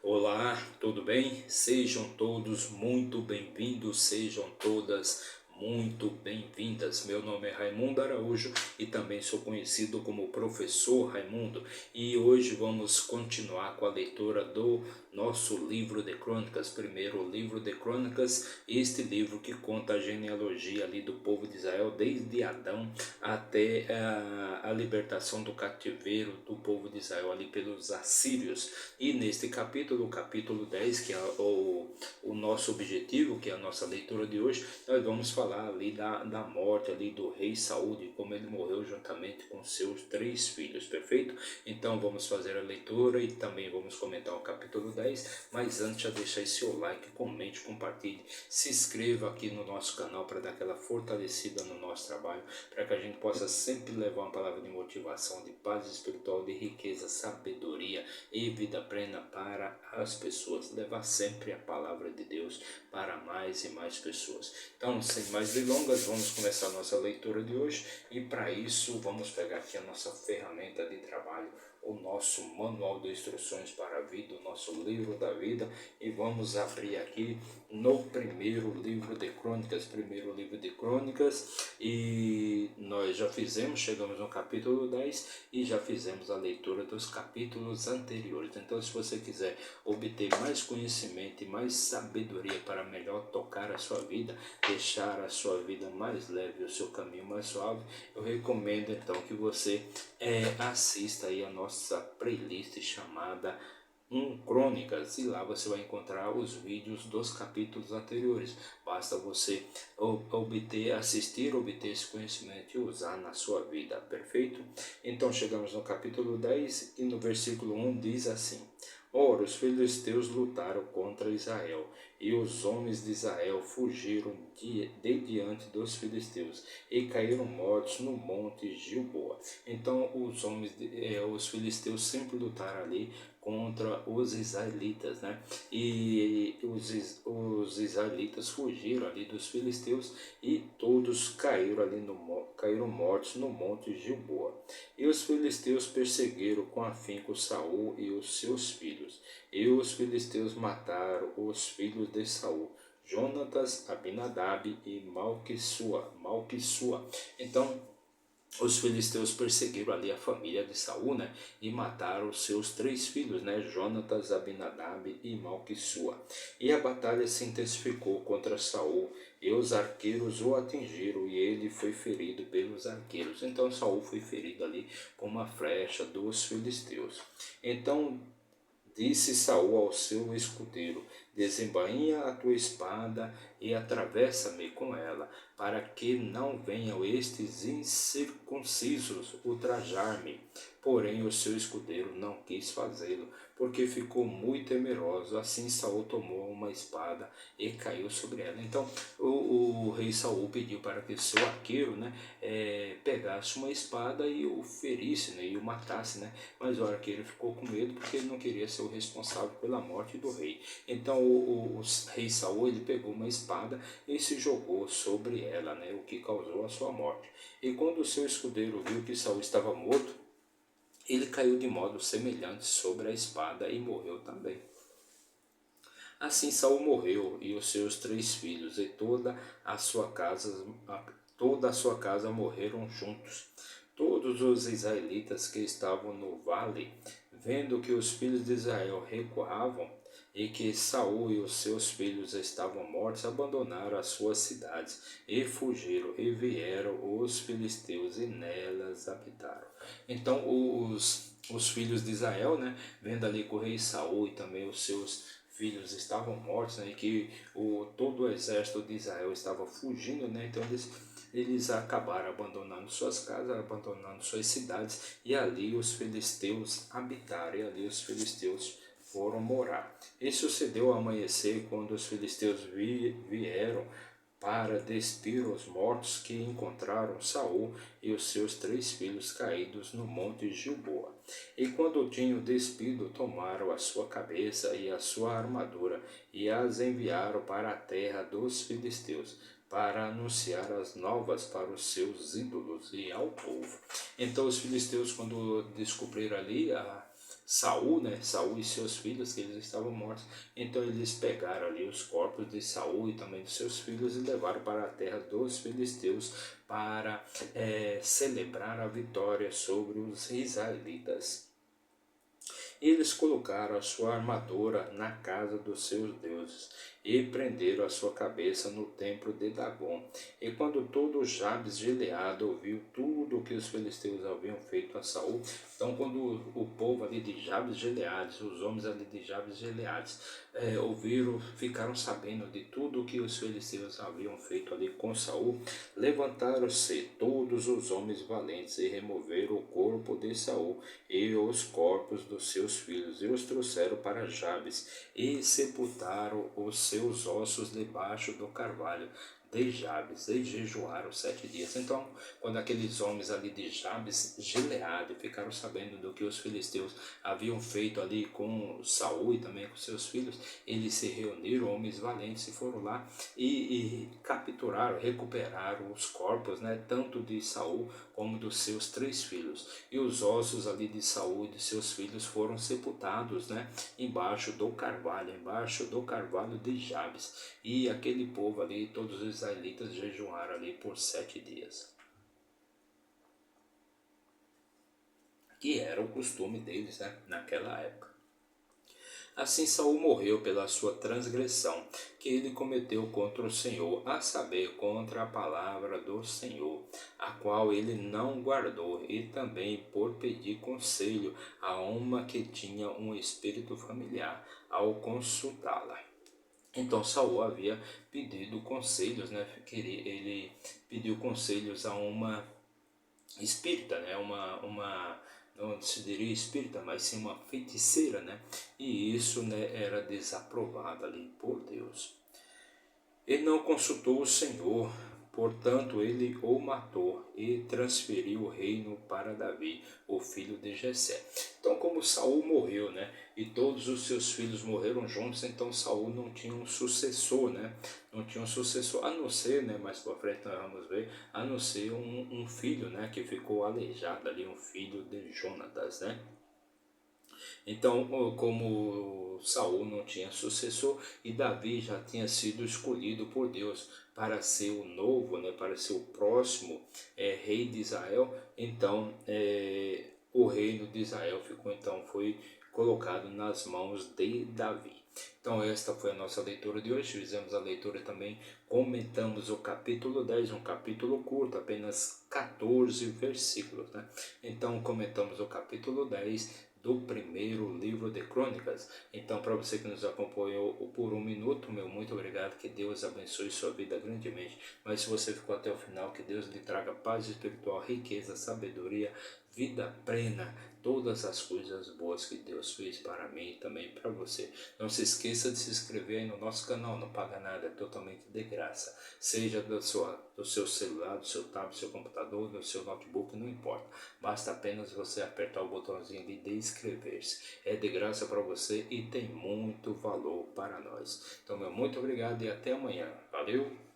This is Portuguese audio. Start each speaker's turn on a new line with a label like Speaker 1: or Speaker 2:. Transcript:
Speaker 1: Olá, tudo bem? Sejam todos muito bem-vindos, sejam todas muito bem-vindas. Meu nome é Raimundo Araújo e também sou conhecido como Professor Raimundo. E hoje vamos continuar com a leitura do nosso livro de Crônicas, primeiro livro de Crônicas, este livro que conta a genealogia ali do povo de Israel, desde Adão até a libertação do cativeiro do povo de Israel ali pelos assírios. E neste capítulo, o capítulo 10, que é o nosso objetivo, que é a nossa leitura de hoje, nós vamos falar ali da morte ali do rei Saul, de como ele morreu juntamente com seus 3 filhos, perfeito? Então vamos fazer a leitura e também vamos comentar o capítulo 10, mas antes já deixa aí seu like, comente, compartilhe, se inscreva aqui no nosso canal para dar aquela fortalecida no nosso trabalho, para que a gente possa sempre levar uma palavra de motivação, de paz espiritual, de riqueza, sabedoria e vida plena para as pessoas, levar sempre a palavra de Deus para mais e mais pessoas. Então, sem mais delongas, vamos começar a nossa leitura de hoje e para isso vamos pegar aqui a nossa ferramenta de trabalho, o nosso manual de instruções para a vida, o nosso livro da vida, e vamos abrir aqui no primeiro livro de Crônicas, e nós já chegamos no capítulo 10 e já fizemos a leitura dos capítulos anteriores. Então, se você quiser obter mais conhecimento e mais sabedoria para melhor tocar a sua vida, deixar a sua vida mais leve, o seu caminho mais suave, eu recomendo então que você assista aí a nossa playlist chamada Crônicas, e lá você vai encontrar os vídeos dos capítulos anteriores. Basta você assistir, obter esse conhecimento e usar na sua vida, perfeito? Então chegamos no capítulo 10 e no versículo 1 diz assim: Ora, os filisteus lutaram contra Israel, e os homens de Israel fugiram de diante dos filisteus e caíram mortos no monte Gilboa. Então os filisteus sempre lutaram ali contra os israelitas, né? E os israelitas fugiram ali dos filisteus e todos caíram mortos no monte Gilboa. E os filisteus perseguiram com afinco Saul e os seus filhos. E os filisteus mataram os filhos de Saul, Jonatas, Abinadab e Malquissua. Então, os filisteus perseguiram ali a família de Saul, né, e mataram os seus 3 filhos, né, Jonatas, Abinadab e Malquissua. E a batalha se intensificou contra Saul, e os arqueiros o atingiram, e ele foi ferido pelos arqueiros. Então Saul foi ferido ali com uma flecha dos filisteus. Então disse Saul ao seu escudeiro: Desembainha a tua espada e atravessa-me com ela, para que não venham estes incircuncisos ultrajar-me. Porém o seu escudeiro não quis fazê-lo, porque ficou muito temeroso. Assim Saul tomou uma espada e caiu sobre ela. Então o rei Saul pediu para que seu arqueiro, né, pegasse uma espada e o ferisse, né, e o matasse, né? Mas o arqueiro ficou com medo porque ele não queria ser o responsável pela morte do rei. Então o rei Saul, ele pegou uma espada e se jogou sobre ela, né, o que causou a sua morte. E quando o seu escudeiro viu que Saul estava morto, ele caiu de modo semelhante sobre a espada e morreu também. Assim Saul morreu, e os seus 3 filhos e toda a sua casa morreram juntos. Todos os israelitas que estavam no vale, vendo que os filhos de Israel recuavam e que Saul e os seus filhos estavam mortos, abandonaram as suas cidades e fugiram, e vieram os filisteus e nelas habitaram. Então os filhos de Israel, né, vendo ali que o rei Saul e também os seus filhos estavam mortos, né, e que todo o exército de Israel estava fugindo, né, então eles acabaram abandonando suas casas, abandonando suas cidades, e ali os filisteus habitaram, e ali os filisteus foram morar. E sucedeu ao amanhecer, quando os filisteus vieram para despir os mortos, que encontraram Saul e os seus 3 filhos caídos no monte Gilboa. E quando o tinham despido, tomaram a sua cabeça e a sua armadura e as enviaram para a terra dos filisteus, para anunciar as novas para os seus ídolos e ao povo. Então os filisteus, quando descobriram ali Saul, né? Saul e seus filhos, que eles estavam mortos. Então eles pegaram ali os corpos de Saul e também dos seus filhos e levaram para a terra dos filisteus para celebrar a vitória sobre os israelitas. Eles colocaram a sua armadura na casa dos seus deuses e prenderam a sua cabeça no templo de Dagon. E quando todo Jabes Gileade ouviu tudo o que os filisteus haviam feito a Saul, então quando o povo ali de Jabes Gileade, os homens ali de Jabes Gileade, ouviram, ficaram sabendo de tudo o que os filisteus haviam feito ali com Saul, levantaram-se todos os homens valentes e removeram o corpo de Saul e os corpos dos seus filhos e os trouxeram para Jabes e sepultaram os seus ossos debaixo do carvalho de Jabes e jejuaram 7 dias. Então, quando aqueles homens ali de Jabes Gileade ficaram sabendo do que os filisteus haviam feito ali com Saul e também com seus filhos, eles se reuniram, homens valentes, e foram lá e capturaram, recuperaram os corpos, né, tanto de Saul como dos seus 3 filhos. E os ossos ali de Saul e de seus filhos foram sepultados, né, embaixo do carvalho de Jabes. E aquele povo ali, todos os israelitas jejuaram ali por 7 dias. Que era o costume deles, né, naquela época. Assim Saul morreu pela sua transgressão que ele cometeu contra o Senhor, a saber, contra a palavra do Senhor, a qual ele não guardou, e também por pedir conselho a uma que tinha um espírito familiar, ao consultá-la. Então Saul havia pedido conselhos, né? Ele pediu conselhos a uma espírita, né? Não se diria espírita, mas sim uma feiticeira, né? E isso, né, era desaprovado ali por Deus. Ele não consultou o Senhor, portanto ele o matou e transferiu o reino para Davi, o filho de Jessé. Então, como Saul morreu, né, e todos os seus filhos morreram juntos, então Saul não tinha um sucessor, né? Não tinha um sucessor, a não ser, né, mais para frente nós vamos ver, a não ser um filho, né, que ficou aleijado ali, um filho de Jonatas, né? Então, como Saul não tinha sucessor e Davi já tinha sido escolhido por Deus para ser o novo, né, para ser o próximo rei de Israel, então o reino de Israel foi colocado nas mãos de Davi. Então esta foi a nossa leitura de hoje. Fizemos a leitura também, comentamos o capítulo 10, um capítulo curto, apenas 14 versículos, né? Então comentamos o capítulo 10 do primeiro livro de Crônicas. Então, para você que nos acompanhou por 1 minuto, meu muito obrigado, que Deus abençoe sua vida grandemente. Mas se você ficou até o final, que Deus lhe traga paz espiritual, riqueza, sabedoria, vida plena, todas as coisas boas que Deus fez para mim e também para você. Não se esqueça de se inscrever aí no nosso canal, não paga nada, é totalmente de graça. Seja do seu celular, do seu tablet, do seu computador, do seu notebook, não importa. Basta apenas você apertar o botãozinho de inscrever-se. É de graça para você e tem muito valor para nós. Então, meu muito obrigado e até amanhã. Valeu!